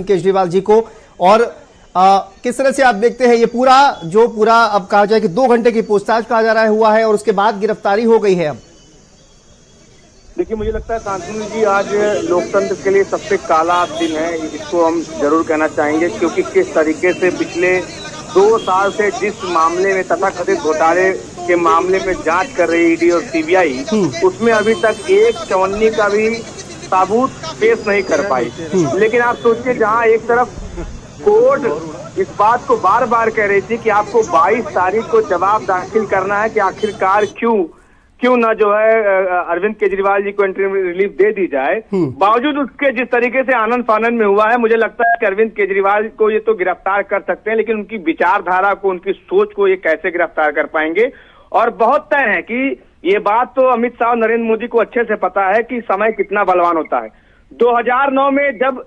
केजरीवाल जी को। और किस तरह से आप देखते हैं ये पूरा अब कहा जाए कि 2 घंटे की पूछताछ कहा जा रहा है हुआ है और उसके बाद गिरफ्तारी हो गई है। अब देखिए, मुझे लगता है शांतनु जी, आज लोकतंत्र के लिए सबसे काला दिन है, इसको हम जरूर कहना चाहेंगे, क्योंकि किस तरीके से पिछले 2 साल से जिस मामले में तथाकथित घोटाले के मामले में जांच कर रही ईडी और सीबीआई, उसमें अभी तक एक चवन्नी का भी सबूत पेश नहीं कर पाई। लेकिन आप सोचिए, जहां एक तरफ कोर्ट इस बात को बार बार कह रही थी कि आपको 22 तारीख को जवाब दाखिल करना है कि आखिरकार क्यों ना जो है अरविंद केजरीवाल जी को इंटरिम रिलीफ दे दी जाए, बावजूद उसके जिस तरीके से आनंद फानंद में हुआ है, मुझे लगता है कि अरविंद केजरीवाल को ये तो गिरफ्तार कर सकते हैं, लेकिन उनकी विचारधारा को, उनकी सोच को ये कैसे गिरफ्तार कर पाएंगे। और बहुत तय है कि ये बात तो अमित शाह और नरेंद्र मोदी को अच्छे से पता है कि समय कितना बलवान होता है। 2009 में जब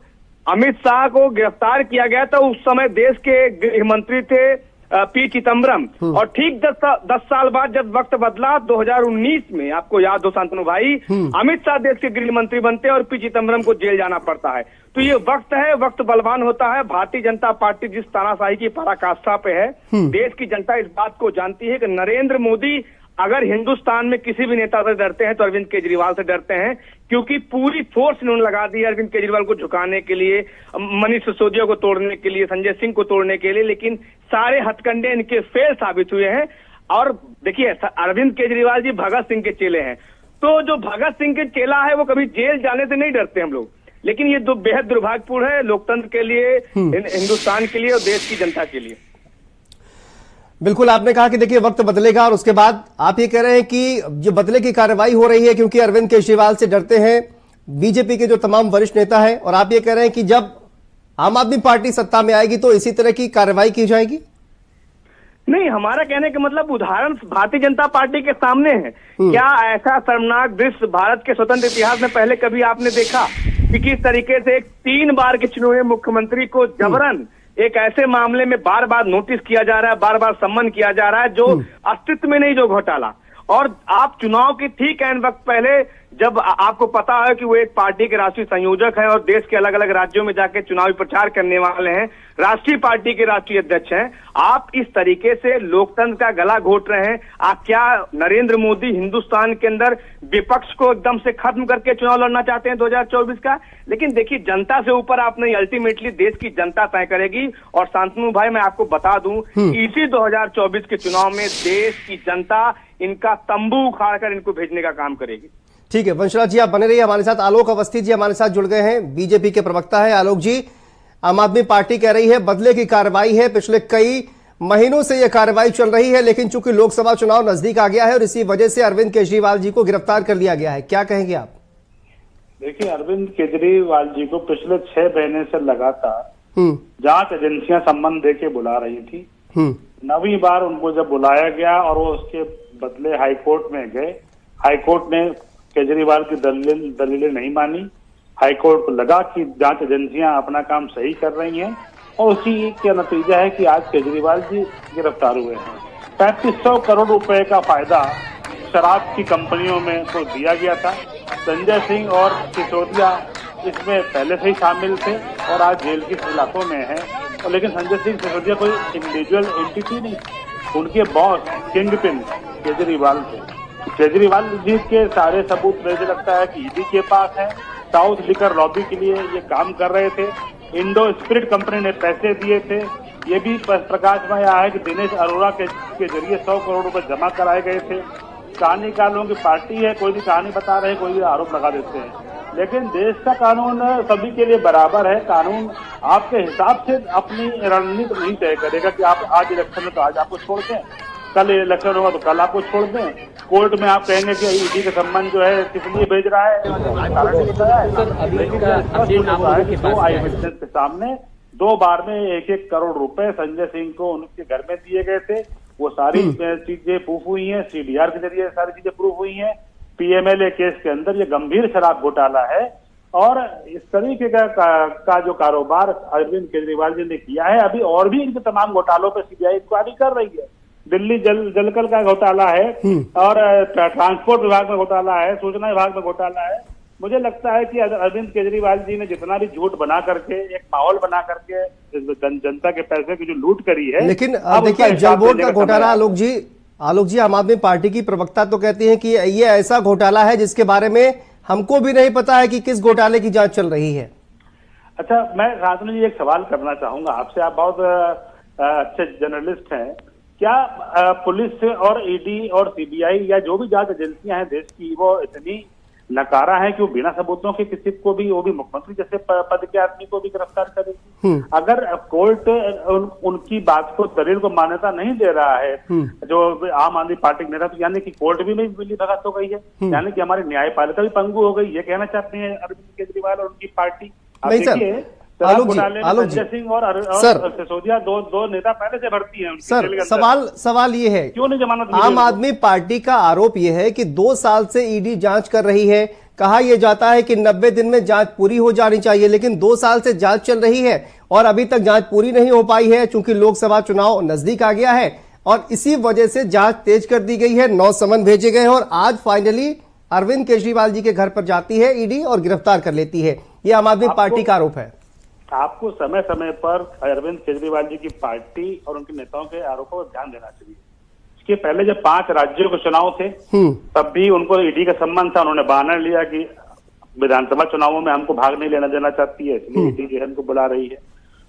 अमित शाह को गिरफ्तार किया गया था, उस समय देश के गृह मंत्री थे पी चिदम्बरम, और ठीक 10 साल बाद जब वक्त बदला 2019 में, आपको याद हो शांतनु भाई, अमित शाह देश के गृह मंत्री बनते हैं और पी चिदम्बरम को जेल जाना पड़ता है। तो ये वक्त है, वक्त बलवान होता है। भारतीय जनता पार्टी जिस तानाशाही की पराकाष्ठा पे है, देश की जनता इस बात को जानती है कि नरेंद्र मोदी अगर हिंदुस्तान में किसी भी नेता से डरते हैं तो अरविंद केजरीवाल से डरते हैं, क्योंकि पूरी फोर्स इन्होंने लगा दी है अरविंद केजरीवाल को झुकाने के लिए, मनीष सिसोदिया को तोड़ने के लिए, संजय सिंह को तोड़ने के लिए, लेकिन सारे हथकंडे इनके फेल साबित हुए हैं। और देखिए, अरविंद केजरीवाल जी भगत सिंह के चेले हैं, तो जो भगत सिंह के चेला है वो कभी जेल जाने से नहीं डरते हम लोग। लेकिन ये बेहद दुर्भाग्यपूर्ण है लोकतंत्र के लिए, हिंदुस्तान के लिए और देश की जनता के लिए। बिल्कुल, आपने कहा कि देखिए वक्त बदलेगा, और उसके बाद आप ये कह रहे हैं कि जो बदले की कार्रवाई हो रही है क्योंकि अरविंद केजरीवाल से डरते हैं बीजेपी के जो तमाम वरिष्ठ नेता हैं, और आप ये कह रहे हैं कि जब आम आदमी पार्टी सत्ता में आएगी तो इसी तरह की कार्रवाई की जाएगी। नहीं, हमारा कहने का मतलब उदाहरण भारतीय जनता पार्टी के सामने है। क्या ऐसा शर्मनाक दृश्य भारत के स्वतंत्र इतिहास में पहले कभी आपने देखा कि किस तरीके से एक 3 बार के चुने हुए मुख्यमंत्री को जबरन एक ऐसे मामले में बार बार नोटिस किया जा रहा है, बार बार सम्मन किया जा रहा है, जो अस्तित्व में नहीं, जो घोटाला। और आप चुनाव के ठीक ऐन वक्त पहले, जब आपको पता है कि वो एक पार्टी के राष्ट्रीय संयोजक हैं और देश के अलग अलग राज्यों में जाके चुनावी प्रचार करने वाले हैं, राष्ट्रीय पार्टी के राष्ट्रीय अध्यक्ष हैं, आप इस तरीके से लोकतंत्र का गला घोट रहे हैं। आप क्या नरेंद्र मोदी हिंदुस्तान के अंदर विपक्ष को एकदम से खत्म करके चुनाव लड़ना चाहते हैं 2024 का? लेकिन देखिए, जनता से ऊपर आप नहीं, अल्टीमेटली देश की जनता तय करेगी। और शांतनु भाई, मैं आपको बता दूं, इसी 2024 के चुनाव में देश की जनता इनका तंबू उखाड़कर इनको भेजने का काम करेगी। ठीक है, वंशराज जी आप बने रहिए हमारे साथ। आलोक अवस्थी जी हमारे साथ जुड़ गए हैं, बीजेपी के प्रवक्ता है। आलोक जी, आम आदमी पार्टी कह रही है बदले की कार्रवाई है, पिछले कई महीनों से यह कार्रवाई चल रही है, लेकिन चूंकि लोकसभा चुनाव नजदीक आ गया है और इसी वजह से अरविंद केजरीवाल जी को गिरफ्तार कर लिया गया है। क्या कहेंगे आप? देखिए, अरविंद केजरीवाल जी को पिछले 6 महीने से लगातार जांच एजेंसियां सम्मन दे के बुला रही थी। 9वीं बार उनको जब बुलाया गया और वो उसके बदले हाईकोर्ट में गए, हाईकोर्ट ने केजरीवाल की दलीलें नहीं मानी। हाईकोर्ट को लगा कि जांच एजेंसियां अपना काम सही कर रही हैं, और उसी का नतीजा है कि आज केजरीवाल जी गिरफ्तार हुए हैं। 3500 करोड़ रुपए का फायदा शराब की कंपनियों में तो दिया गया था। संजय सिंह और सिसोदिया इसमें पहले से ही शामिल थे और आज जेल की सलाखों में है। और लेकिन संजय सिंह, सिसोदिया कोई इंडिविजुअल एंटिटी नहीं, उनके बॉस किंग पिन केजरीवाल थे। केजरीवाल जी के सारे सबूत मुझे लगता है कि ईडी के पास है। साउथ लिकर लॉबी के लिए ये काम कर रहे थे, इंडो स्पिरिट कंपनी ने पैसे दिए थे। ये भी प्रकाश में आया है कि दिनेश अरोड़ा के जरिए 100 करोड़ रुपए जमा कराए गए थे। कहानीकारों की पार्टी है, कोई भी कहानी बता रहे, कोई भी आरोप लगा देते हैं। लेकिन देश का कानून सभी के लिए बराबर है। कानून आपके हिसाब से अपनी रणनीति नहीं तय करेगा कि आप आज इलेक्शन में तो आज आपको छोड़ दें, कल इलेक्शन होगा तो कल आपको छोड़ दें। कोर्ट में आप कहेंगे कि ईडी का संबंध जो है किस लिए भेज रहा है, कारण नहीं बताया है। लेकिन 2 आई विटनेस के सामने 2 बार में 1-1 करोड़ रुपए संजय सिंह को उनके घर में दिए गए थे। वो सारी चीजें प्रूफ हुई हैं, सीडीआर के जरिए सारी चीजें प्रूफ हुई हैं। पीएमएलए केस के अंदर ये गंभीर शराब घोटाला है, और इस तरीके का जो कारोबार अरविंद केजरीवाल जी ने किया है, अभी और भी इनके तमाम घोटालों पर सीबीआई इंक्वायरी कर रही है। दिल्ली जलकल का घोटाला है, और ट्रांसपोर्ट विभाग में घोटाला है, सूचना विभाग में घोटाला है। मुझे लगता है कि अरविंद केजरीवाल जी ने जितना भी झूठ बना करके एक माहौल बना करके जनता के पैसे की जो लूट करी है, लेकिन देखिए जल बोर्ड का घोटाला आलोक जी आम आदमी पार्टी की प्रवक्ता तो कहती हैं कि ये ऐसा घोटाला है जिसके बारे में हमको भी नहीं पता है कि किस घोटाले की जांच चल रही है। अच्छा, मैं शांतनु जी एक सवाल करना चाहूंगा आपसे, आप बहुत अच्छे जर्नलिस्ट हैं। क्या पुलिस और ईडी और सीबीआई या जो भी जांच एजेंसियां हैं देश की, वो इतनी नकारा है कि वो बिना सबूतों के किसी को भी, वो भी मुख्यमंत्री जैसे पद के आदमी को भी गिरफ्तार करेगी? अगर कोर्ट उनकी बात को, दलील को मान्यता नहीं दे रहा है जो आम आदमी पार्टी के नेता, तो यानी कि कोर्ट भी में बिल्ली भगत हो गई है, यानी कि हमारी न्यायपालिका भी पंगु हो गई, ये कहना चाहते हैं अरविंद केजरीवाल और उनकी पार्टी। आप देखिए आलोक जी सिंह और सिसोदिया दो नेता पहले से भर्ती हैं। सर सवाल ये है, क्यों नहीं जमानत? आम आदमी पार्टी का आरोप ये है कि 2 साल से ईडी जांच कर रही है। कहा यह जाता है कि 90 दिन में जांच पूरी हो जानी चाहिए, लेकिन 2 साल से जांच चल रही है और अभी तक जांच पूरी नहीं हो पाई है, चूंकि लोकसभा चुनाव नजदीक आ गया है और इसी वजह से जांच तेज कर दी गई है। 9 समन भेजे गए हैं और आज फाइनली अरविंद केजरीवाल जी के घर पर जाती है ईडी और गिरफ्तार कर लेती है। यह आम आदमी पार्टी का आरोप है। आपको समय समय पर अरविंद केजरीवाल जी की पार्टी और उनके नेताओं के आरोपों पर ध्यान देना चाहिए। इसके पहले जब 5 राज्यों के चुनाव थे तब भी उनको ईडी का सम्मान था, उन्होंने बहाना लिया कि विधानसभा चुनावों में हमको भाग नहीं लेना देना चाहती है, इसलिए ईडी जो है हमको बुला रही है।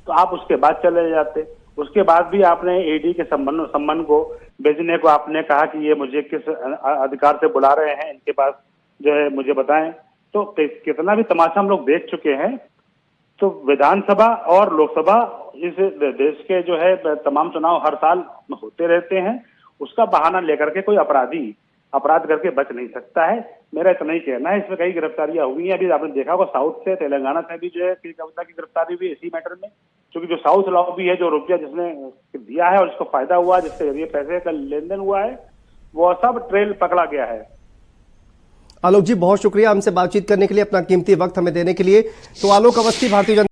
तो आप उसके बाद चले जाते, उसके बाद भी आपने ईडी के सम्मान को भेजने को आपने कहा कि ये मुझे किस अधिकार से बुला रहे हैं, इनके पास जो है मुझे बताएं। तो कितना भी तमाशा हम लोग देख चुके हैं। तो विधानसभा और लोकसभा इस देश के जो है तमाम चुनाव हर साल होते रहते हैं, उसका बहाना लेकर के कोई अपराधी अपराध करके बच नहीं सकता है। मेरा इतना ही कहना है। इसमें कई गिरफ्तारियां हुई हैं, अभी आपने देखा होगा साउथ से, तेलंगाना से भी जो है कविता की गिरफ्तारी हुई इसी मैटर में, क्योंकि जो साउथ लॉबी है, जो रुपया जिसने दिया है और जिसको फायदा हुआ, जिसके जरिए पैसे का लेन देन हुआ है, वो सब ट्रेल पकड़ा गया है। आलोक जी बहुत शुक्रिया हमसे बातचीत करने के लिए, अपना कीमती वक्त हमें देने के लिए। तो आलोक अवस्थी, भारतीय जनता